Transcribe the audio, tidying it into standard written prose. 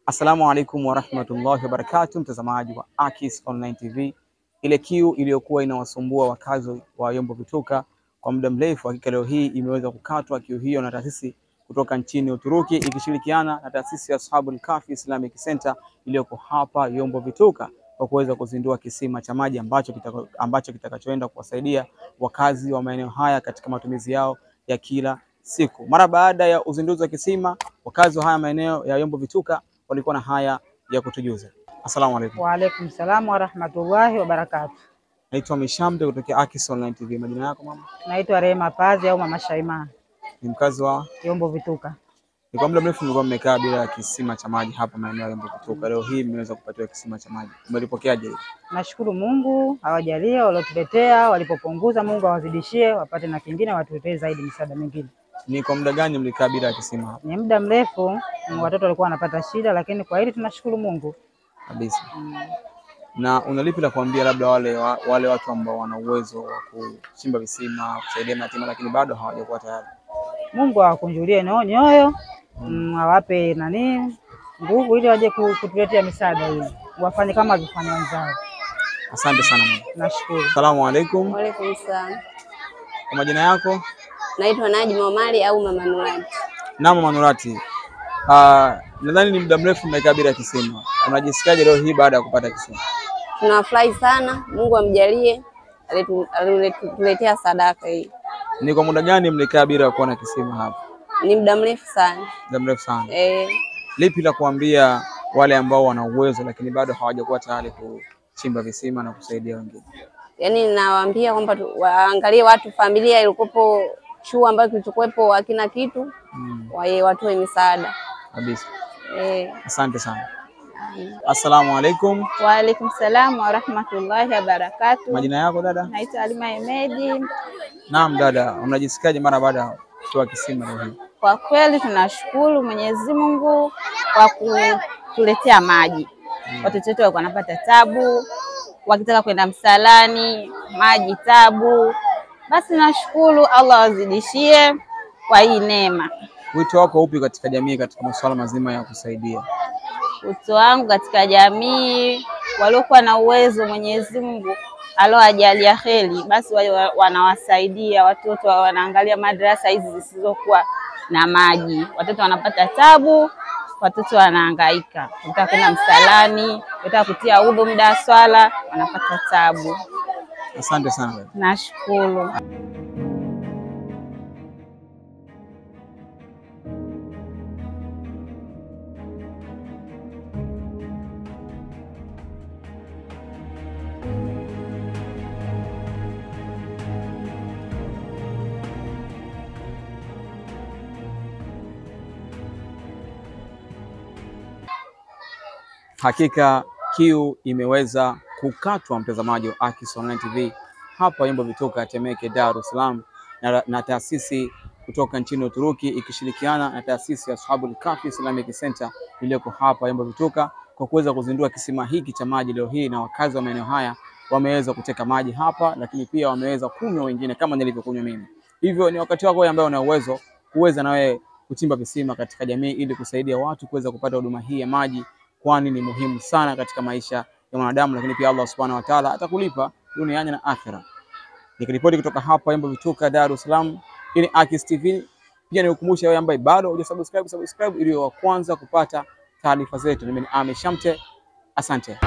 Assalamu alaikum warahmatullahi wabarakatuh, mtazamaji wa Akis Online TV. Ile kiu iliyokuwa inawasumbua wakazi wa Yombo Vituka kwa muda mrefu, hakika leo hii imeweza kukatwa kiu hiyo na taasisi kutoka nchini Uturuki ikishirikiana na taasisi ya Ashabul Kahfi Islamic Center iliyoko hapa Yombo Vituka kwa kuweza kuzindua kisima cha maji ambacho kitakachoenda kuwasaidia wakazi wa maeneo haya katika matumizi yao ya kila siku. Mara baada ya uzinduzi wa kisima, wakazi wa haya maeneo ya Yombo Vituka walikuwa na haya ya kutujuza. Assalamu alaikum. Wa alaikum salam wa rahmatullahi wa barakatuh. Naitwa Mishamte kutoka Akis Online TV. Majina yako mama? Naitwa Rehema Pazi au Mama Shaima. Ni mkazi wa Yombo Vituka. Ni kwa muda mrefu mlikuwa mmekaa bila kisima cha maji hapa maeneo ya Yombo Vituka. Leo hii mmeweza kupatiwa kisima cha maji. Umelipokeaje? Nashukuru Mungu awajalie waliotuletea, walipopunguza Mungu awazidishie, wapate na kingine watuletee zaidi misaada mingine. Ni kwa muda gani mlikaa bila kisima hapa? Ni muda mrefu, watoto walikuwa wanapata shida, lakini kwa hili tunashukuru Mungu Kabisa. Na unalipi la kuambia labda wale watu ambao wana uwezo wa kuchimba visima, kusaidia mayatima lakini bado hawajakuwa tayari? Mungu awakunjulie nyoyo, awape nguvu ili waje kutuletea misaada hii. Wafanye kama walivyofanya wenzao. Asante sana mama. Nashukuru. Asalamu alaikum. Wa alaikum salam. Kwa majina yako? Naitwa Najma Omari au Mama Nurati. Na Mama Nurati. Nadhani ni muda mrefu mmekaa bila kisima. Unajisikiaje leo hii baada ya kupata kisima? Tunafurahi sana, Mungu amjalie alituletea sadaka hii. Ni kwa muda gani mlikaa bila kuona kisima hapa? Ni muda mrefu sana. Muda mrefu sana. Lipi la kuambia wale ambao wana uwezo lakini bado hawajakuwa tayari kuchimba visima na kusaidia wengine? Yaani ninawaambia kwamba waangalie watu, familia ilikopo chuo ambayo kilichokuepo hakina kitu, watoe misaada. Kabisa. Asante sana. Assalamu alaikum. Wa alaikum salam wa rahmatullahi wa barakatuh. Majina yako dada? Naitwa Alima Emedi. Naam dada, unajisikiaje mara baada ya kutoa kisima leo hii? Kwa kweli tunashukuru Mwenyezi Mungu kwa kutuletea maji. Watoto wetu walikuwa wanapata tabu, wakitaka kwenda msalani, maji tabu. Basi nashukuru, Allah wazidishie kwa hii neema. Wito wako upi katika jamii katika masuala mazima ya kusaidia? Wito wangu katika jamii, waliokuwa na uwezo Mwenyezi Mungu alowajalia kheri, basi wanawasaidia watoto, wanaangalia madrasa hizi zisizokuwa na maji. Watoto wanapata tabu, watoto wanahangaika. Wanataka kwenda msalani, wanataka kutia udhu muda wa swala, wanapata tabu. Asante sana. Nashukuru. Hakika kiu imeweza kukatwa, mtazamaji wa Akis Online TV hapa Yombo Vituka, Temeke, Dar es Salaam, na taasisi kutoka nchini Uturuki ikishirikiana na taasisi ya Ashabul Kahfi Islamic Center iliyoko hapa Yombo Vituka kwa kuweza kuzindua kisima hiki cha maji leo hii, na wakazi wa maeneo haya wameweza kuteka maji hapa, lakini pia wameweza kunywa wengine kama nilivyokunywa mimi. Hivyo ni wakati wako wewe ambaye una uwezo kuweza na wewe kuchimba visima katika jamii ili kusaidia watu kuweza kupata huduma hii ya maji, kwani ni muhimu sana katika maisha ya mwanadamu, lakini pia Allah Subhanahu wa Ta'ala atakulipa duniani na akhera. Nikiripoti kutoka hapa Yombo Vituka, Dar es Salaam, hii ni Akis TV. Pia nikukumbusha wewe ambaye bado hujasubscribe ili wa kwanza kupata taarifa zetu. Mimi ni Mishamte. Asante.